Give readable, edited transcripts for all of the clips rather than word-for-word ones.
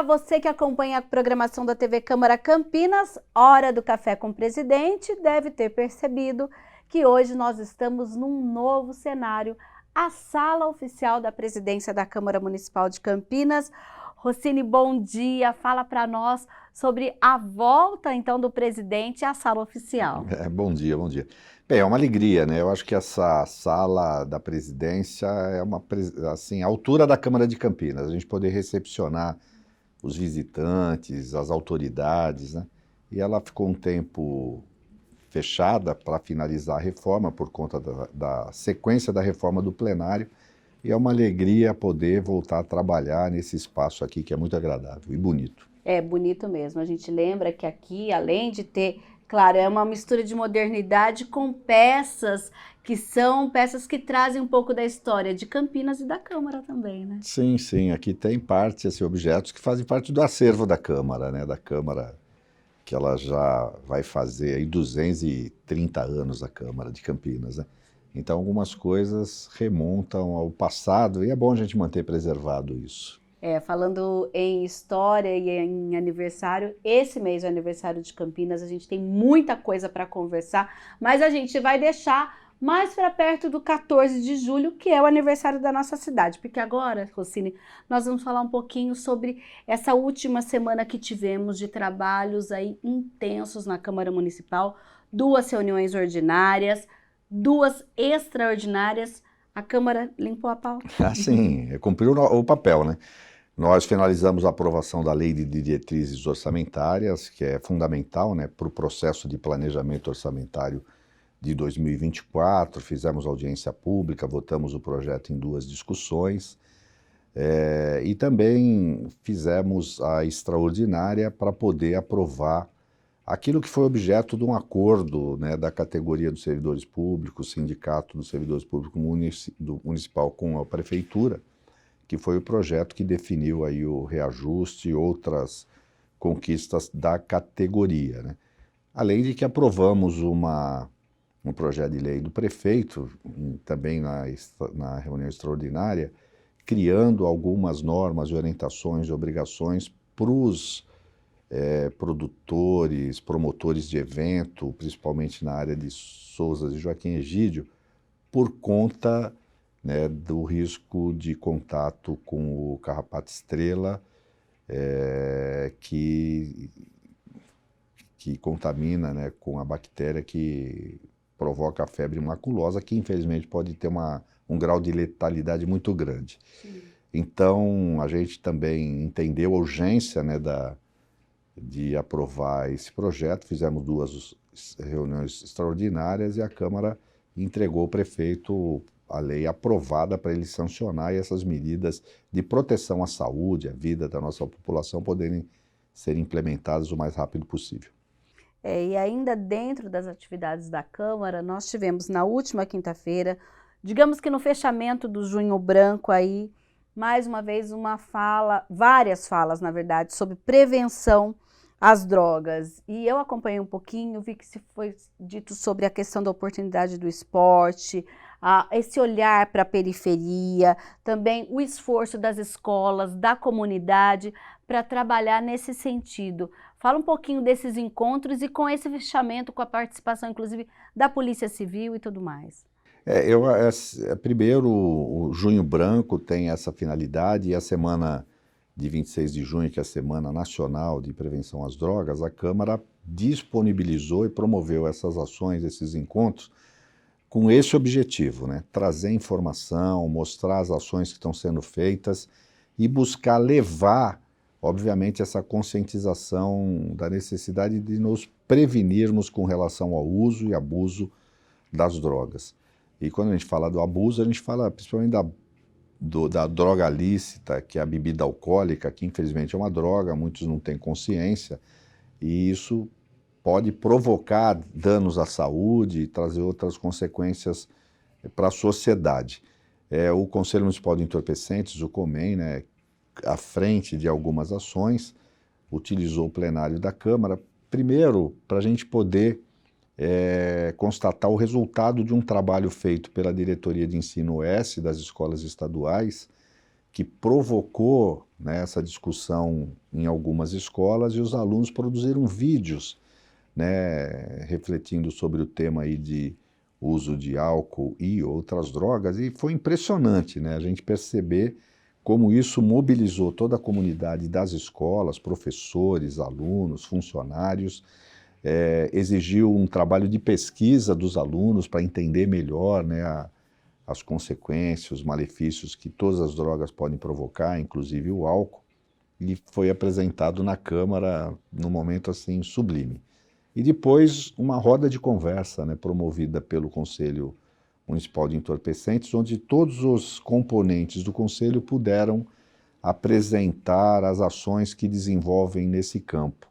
Olá, você que acompanha a programação da TV Câmara Campinas, hora do Café com o Presidente, deve ter percebido que hoje nós estamos num novo cenário, a sala oficial da presidência da Câmara Municipal de Campinas. Rossini, bom dia, fala para nós sobre a volta então do presidente à sala oficial. Bom dia, bom dia. Bem, é uma alegria, né? Eu acho que essa sala da presidência é assim, a altura da Câmara de Campinas, a gente poder recepcionar os visitantes, as autoridades, né? E ela ficou um tempo fechada para finalizar a reforma por conta da sequência da reforma do plenário, e é uma alegria poder voltar a trabalhar nesse espaço aqui que é muito agradável e bonito. É bonito mesmo, a gente lembra que aqui, além de ter, claro, é uma mistura de modernidade com peças que são peças que trazem um pouco da história de Campinas e da Câmara também, né? Sim, sim, aqui tem parte, assim, objetos que fazem parte do acervo da Câmara, né? Da Câmara, que ela já vai fazer aí 230 anos a Câmara de Campinas, né? Então algumas coisas remontam ao passado e é bom a gente manter preservado isso. Falando em história e em aniversário, esse mês é o aniversário de Campinas, a gente tem muita coisa para conversar, mas a gente vai deixar mais para perto do 14 de julho, que é o aniversário da nossa cidade, porque agora, Rossini, nós vamos falar um pouquinho sobre essa última semana que tivemos de trabalhos aí intensos na Câmara Municipal, 2 reuniões ordinárias, 2 extraordinárias. A Câmara limpou a pauta. Assim, cumpriu o papel, né? Nós finalizamos a aprovação da Lei de Diretrizes Orçamentárias, que é fundamental, né, para o processo de planejamento orçamentário de 2024, fizemos audiência pública, votamos o projeto em 2 discussões, e também fizemos a extraordinária para poder aprovar aquilo que foi objeto de um acordo, né, da categoria dos servidores públicos, Sindicato dos Servidores Públicos Municipal com a Prefeitura, que foi o projeto que definiu aí o reajuste e outras conquistas da categoria, né? Além de que aprovamos um projeto de lei do prefeito, também na reunião extraordinária, criando algumas normas, orientações e obrigações para os produtores, promotores de evento, principalmente na área de Souza e Joaquim Egídio, por conta, né, do risco de contato com o carrapato estrela, que contamina, né, com a bactéria que provoca a febre maculosa, que infelizmente pode ter um grau de letalidade muito grande. Sim. Então, a gente também entendeu a urgência, né, de aprovar esse projeto, fizemos 2 reuniões extraordinárias e a Câmara entregou ao prefeito a lei aprovada para ele sancionar e essas medidas de proteção à saúde, à vida da nossa população poderem ser implementadas o mais rápido possível. E ainda dentro das atividades da Câmara, nós tivemos na última quinta-feira, digamos que no fechamento do Junho Branco aí, mais uma vez várias falas na verdade, sobre prevenção às drogas. E eu acompanhei um pouquinho, vi que se foi dito sobre a questão da oportunidade do esporte, esse olhar para a periferia, também o esforço das escolas, da comunidade, para trabalhar nesse sentido. Fala um pouquinho desses encontros e com esse fechamento, com a participação, inclusive, da Polícia Civil e tudo mais. Primeiro, o Junho Branco tem essa finalidade e a semana de 26 de junho, que é a Semana Nacional de Prevenção às Drogas, a Câmara disponibilizou e promoveu essas ações, esses encontros, com esse objetivo, né? Trazer informação, mostrar as ações que estão sendo feitas e buscar levar, obviamente, essa conscientização da necessidade de nos prevenirmos com relação ao uso e abuso das drogas. E quando a gente fala do abuso, a gente fala principalmente da droga lícita, que é a bebida alcoólica, que infelizmente é uma droga, muitos não têm consciência, e isso pode provocar danos à saúde e trazer outras consequências para a sociedade. O Conselho Municipal de Entorpecentes, o COMEN, né, à frente de algumas ações, utilizou o plenário da Câmara, primeiro, para a gente poder constatar o resultado de um trabalho feito pela Diretoria de Ensino S das escolas estaduais, que provocou, né, essa discussão em algumas escolas, e os alunos produziram vídeos, né, refletindo sobre o tema aí de uso de álcool e outras drogas, e foi impressionante, né, a gente perceber como isso mobilizou toda a comunidade das escolas, professores, alunos, funcionários, exigiu um trabalho de pesquisa dos alunos para entender melhor, né, as consequências, os malefícios que todas as drogas podem provocar, inclusive o álcool, e foi apresentado na Câmara num momento assim sublime. E depois uma roda de conversa, né, promovida pelo Conselho Municipal de Entorpecentes, onde todos os componentes do Conselho puderam apresentar as ações que desenvolvem nesse campo.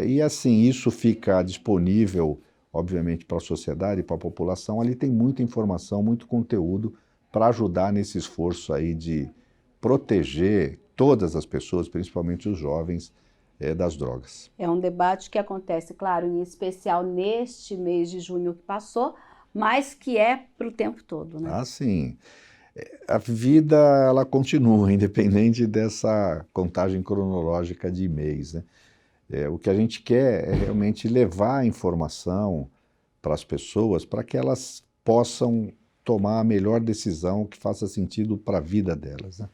E assim, isso fica disponível, obviamente, para a sociedade e para a população. Ali tem muita informação, muito conteúdo para ajudar nesse esforço aí de proteger todas as pessoas, principalmente os jovens, das drogas. É um debate que acontece, claro, em especial neste mês de junho que passou, mas que é para o tempo todo, né? Ah, sim. A vida, ela continua, independente dessa contagem cronológica de mês, né? O que a gente quer é realmente levar a informação para as pessoas, para que elas possam tomar a melhor decisão que faça sentido para a vida delas, né?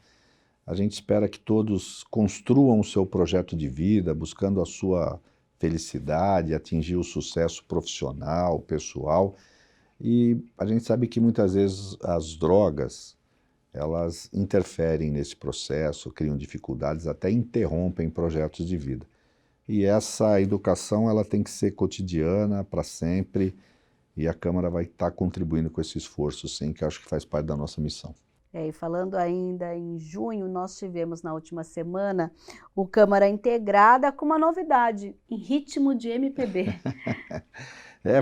A gente espera que todos construam o seu projeto de vida, buscando a sua felicidade, atingir o sucesso profissional, pessoal. E a gente sabe que muitas vezes as drogas, elas interferem nesse processo, criam dificuldades, até interrompem projetos de vida. E essa educação, ela tem que ser cotidiana, para sempre, e a Câmara vai estar contribuindo com esse esforço, sim, que eu acho que faz parte da nossa missão. E falando ainda em junho, nós tivemos na última semana o Câmara Integrada com uma novidade, em ritmo de MPB.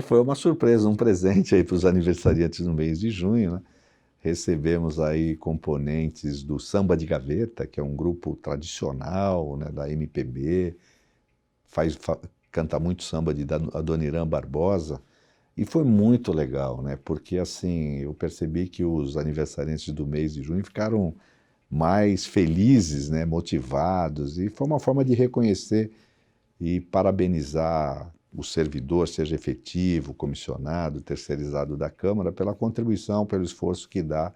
Foi uma surpresa, um presente aí para os aniversariantes no mês de junho, né? Recebemos aí componentes do Samba de Gaveta, que é um grupo tradicional, né, da MPB, canta muito samba de Adoniran Barbosa, e foi muito legal, né, porque assim, eu percebi que os aniversariantes do mês de junho ficaram mais felizes, né, motivados, e foi uma forma de reconhecer e parabenizar o servidor, seja efetivo, comissionado, terceirizado da Câmara, pela contribuição, pelo esforço que dá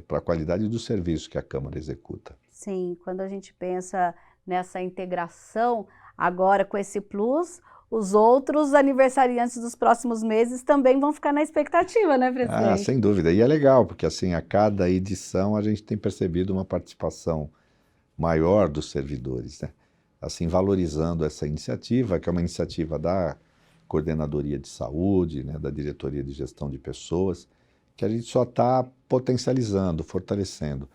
para a qualidade do serviço que a Câmara executa. Sim, quando a gente pensa nessa integração, agora com esse plus, os outros aniversariantes dos próximos meses também vão ficar na expectativa, né, presidente? Ah, sem dúvida. E é legal, porque assim, a cada edição a gente tem percebido uma participação maior dos servidores, né? Assim, valorizando essa iniciativa, que é uma iniciativa da Coordenadoria de Saúde, né, da Diretoria de Gestão de Pessoas, que a gente só está potencializando, fortalecendo.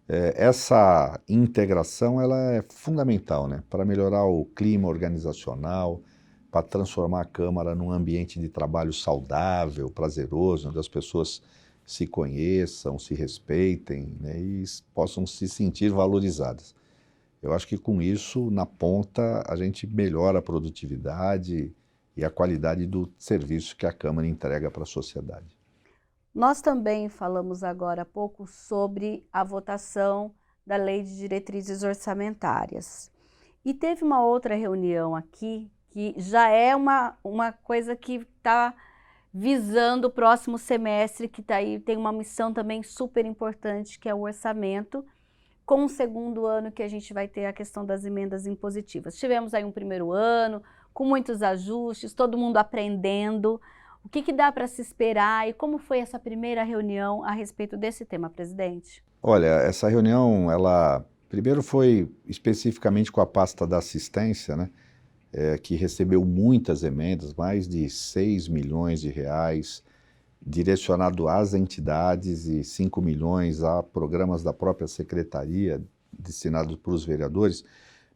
Essa integração, ela é fundamental, né, para melhorar o clima organizacional, para transformar a Câmara num ambiente de trabalho saudável, prazeroso, onde as pessoas se conheçam, se respeitem, né, e possam se sentir valorizadas. Eu acho que com isso, na ponta, a gente melhora a produtividade e a qualidade do serviço que a Câmara entrega para a sociedade. Nós também falamos agora há pouco sobre a votação da Lei de Diretrizes Orçamentárias. E teve uma outra reunião aqui, que já é uma coisa que está visando o próximo semestre, que tem uma missão também super importante, que é o orçamento, com o segundo ano que a gente vai ter a questão das emendas impositivas. Tivemos aí um primeiro ano, com muitos ajustes, todo mundo aprendendo. O que dá para se esperar e como foi essa primeira reunião a respeito desse tema, presidente? Olha, essa reunião, ela primeiro foi especificamente com a pasta da assistência, né, que recebeu muitas emendas, mais de 6 milhões de reais, direcionado às entidades, e 5 milhões a programas da própria secretaria, destinados para os vereadores,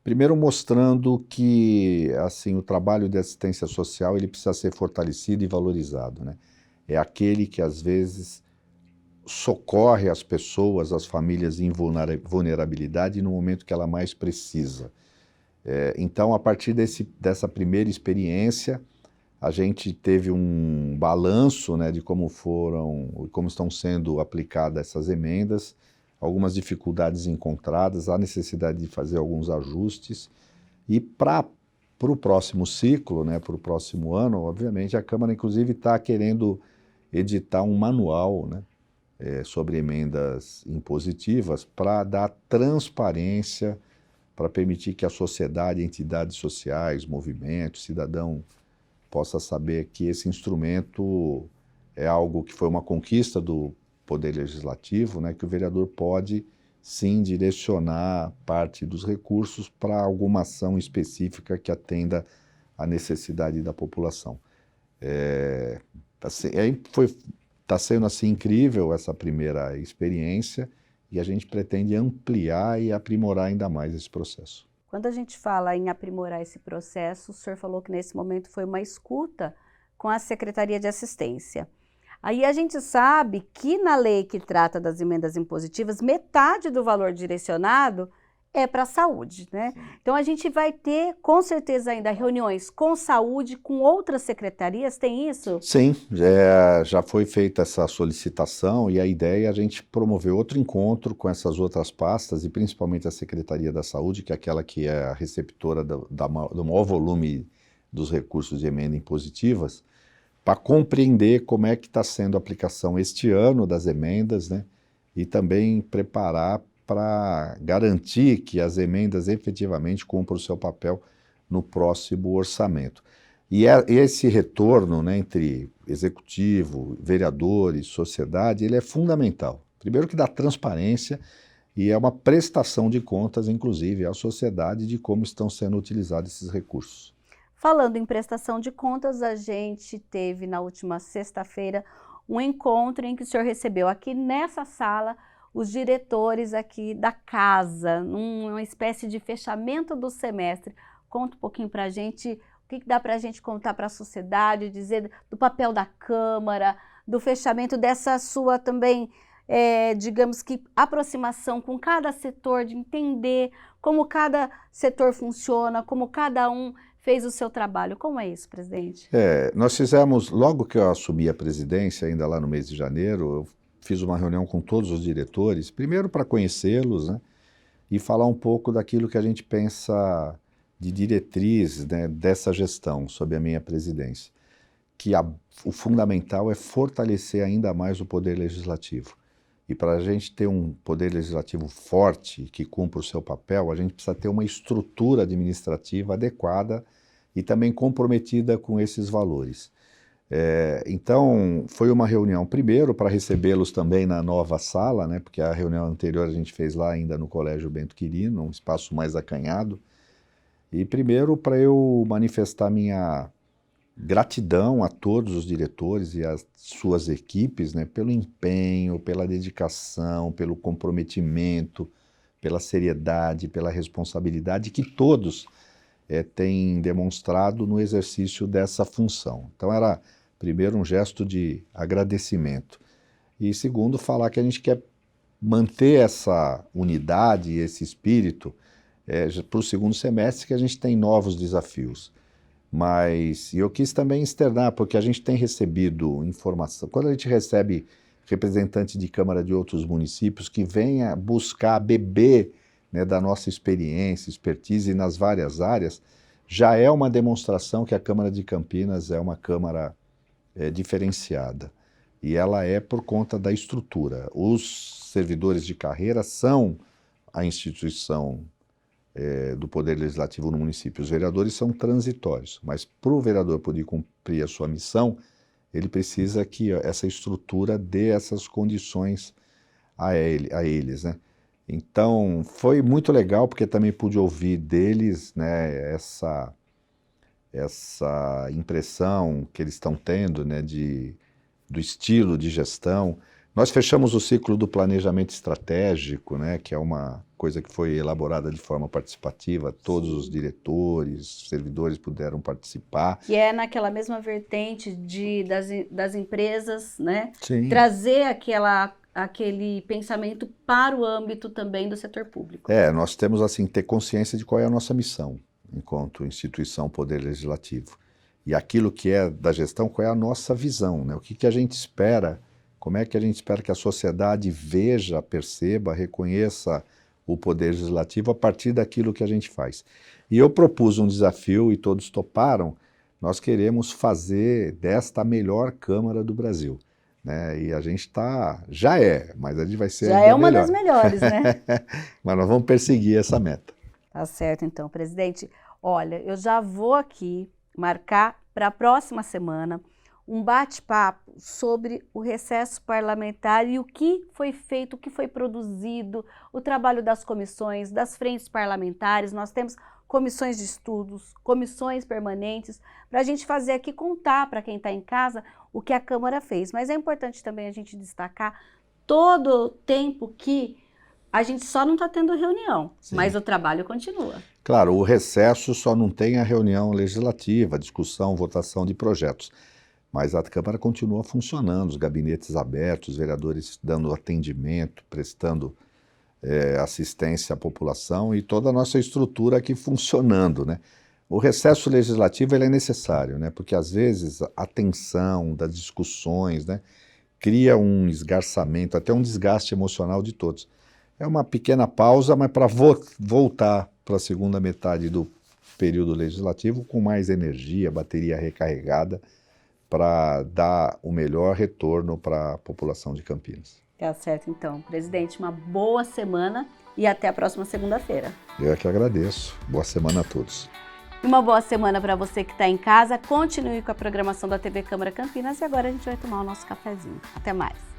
primeiro mostrando que assim, o trabalho de assistência social ele precisa ser fortalecido e valorizado, né? É aquele que às vezes socorre as pessoas, as famílias em vulnerabilidade no momento que ela mais precisa. Então, a partir dessa primeira experiência, a gente teve um balanço, né, de como estão sendo aplicadas essas emendas. algumas dificuldades encontradas, há necessidade de fazer alguns ajustes. E para o próximo ciclo, né, para o próximo ano, obviamente, a Câmara, inclusive, está querendo editar um manual, né, sobre emendas impositivas para dar transparência, para permitir que a sociedade, entidades sociais, movimentos, cidadão possa saber que esse instrumento é algo que foi uma conquista do Poder Legislativo, né, que o vereador pode, sim, direcionar parte dos recursos para alguma ação específica que atenda à necessidade da população. Está sendo assim incrível essa primeira experiência e a gente pretende ampliar e aprimorar ainda mais esse processo. Quando a gente fala em aprimorar esse processo, o senhor falou que nesse momento foi uma escuta com a Secretaria de Assistência. Aí a gente sabe que na lei que trata das emendas impositivas, metade do valor direcionado é para a saúde, né? Então a gente vai ter, com certeza, ainda reuniões com saúde, com outras secretarias, tem isso? Sim, já foi feita essa solicitação e a ideia é a gente promover outro encontro com essas outras pastas e principalmente a Secretaria da Saúde, que é aquela que é a receptora do maior volume dos recursos de emenda impositivas, para compreender como é que está sendo a aplicação este ano das emendas, né? E também preparar para garantir que as emendas efetivamente cumpram o seu papel no próximo orçamento. E esse retorno, né, entre executivo, vereadores, sociedade, ele é fundamental. Primeiro que dá transparência e é uma prestação de contas, inclusive, à sociedade de como estão sendo utilizados esses recursos. Falando em prestação de contas, a gente teve na última sexta-feira um encontro em que o senhor recebeu aqui nessa sala os diretores aqui da casa, numa espécie de fechamento do semestre. Conta um pouquinho para a gente, o que dá para a gente contar para a sociedade, dizer do papel da Câmara, do fechamento dessa sua também, digamos que, aproximação com cada setor, de entender como cada setor funciona, como cada um fez o seu trabalho. Como é isso, presidente? Nós fizemos, logo que eu assumi a presidência, ainda lá no mês de janeiro, eu fiz uma reunião com todos os diretores, primeiro para conhecê-los, né, e falar um pouco daquilo que a gente pensa de diretriz, né, dessa gestão, sob a minha presidência. Que o fundamental é fortalecer ainda mais o Poder Legislativo. E para a gente ter um Poder Legislativo forte, que cumpra o seu papel, a gente precisa ter uma estrutura administrativa adequada e também comprometida com esses valores. Então, foi uma reunião, primeiro, para recebê-los também na nova sala, né, porque a reunião anterior a gente fez lá ainda no Colégio Bento Quirino, um espaço mais acanhado. E primeiro, para eu manifestar minha gratidão a todos os diretores e às suas equipes, né, pelo empenho, pela dedicação, pelo comprometimento, pela seriedade, pela responsabilidade que todos têm demonstrado no exercício dessa função. Então era, primeiro, um gesto de agradecimento e, segundo, falar que a gente quer manter essa unidade e esse espírito para o segundo semestre, que a gente tem novos desafios. Mas eu quis também externar, porque a gente tem recebido informação, quando a gente recebe representante de Câmara de outros municípios que venha buscar beber, né, da nossa experiência, expertise nas várias áreas, já é uma demonstração que a Câmara de Campinas é uma Câmara diferenciada. E ela é por conta da estrutura. Os servidores de carreira são a instituição do Poder Legislativo no município. Os vereadores são transitórios, mas para o vereador poder cumprir a sua missão, ele precisa que essa estrutura dê essas condições a eles, né? Então, foi muito legal, porque também pude ouvir deles, né, essa impressão que eles estão tendo, né, do estilo de gestão. Nós fechamos o ciclo do planejamento estratégico, né, que é uma coisa que foi elaborada de forma participativa, todos os diretores, servidores puderam participar. Que é naquela mesma vertente das empresas, né? Sim. Trazer aquele pensamento para o âmbito também do setor público. Nós temos assim, ter consciência de qual é a nossa missão, enquanto instituição Poder Legislativo. E aquilo que é da gestão, qual é a nossa visão, né? O que a gente espera Como é que a gente espera que a sociedade veja, perceba, reconheça o poder legislativo a partir daquilo que a gente faz. E eu propus um desafio e todos toparam. Nós queremos fazer desta a melhor Câmara do Brasil, né? E a gente mas a gente vai ser Já ainda é uma melhor. das melhores, né? Mas nós vamos perseguir essa meta. Tá certo, então, presidente. Olha, eu já vou aqui marcar para a próxima semana um bate-papo sobre o recesso parlamentar e o que foi feito, o que foi produzido, o trabalho das comissões, das frentes parlamentares. Nós temos comissões de estudos, comissões permanentes, para a gente fazer aqui, contar para quem está em casa o que a Câmara fez. Mas é importante também a gente destacar todo o tempo que a gente só não está tendo reunião, Sim. mas o trabalho continua. Claro, o recesso só não tem a reunião legislativa, discussão, votação de projetos. Mas a Câmara continua funcionando, os gabinetes abertos, os vereadores dando atendimento, prestando assistência à população e toda a nossa estrutura aqui funcionando, né? O recesso legislativo ele é necessário, né? Porque às vezes a tensão das discussões, né, cria um esgarçamento, até um desgaste emocional de todos. É uma pequena pausa, mas para voltar para a segunda metade do período legislativo com mais energia, bateria recarregada, para dar o melhor retorno para a população de Campinas. Tá certo, então. Presidente, uma boa semana e até a próxima segunda-feira. Eu é que agradeço. Boa semana a todos. Uma boa semana para você que está em casa. Continue com a programação da TV Câmara Campinas e agora a gente vai tomar o nosso cafezinho. Até mais.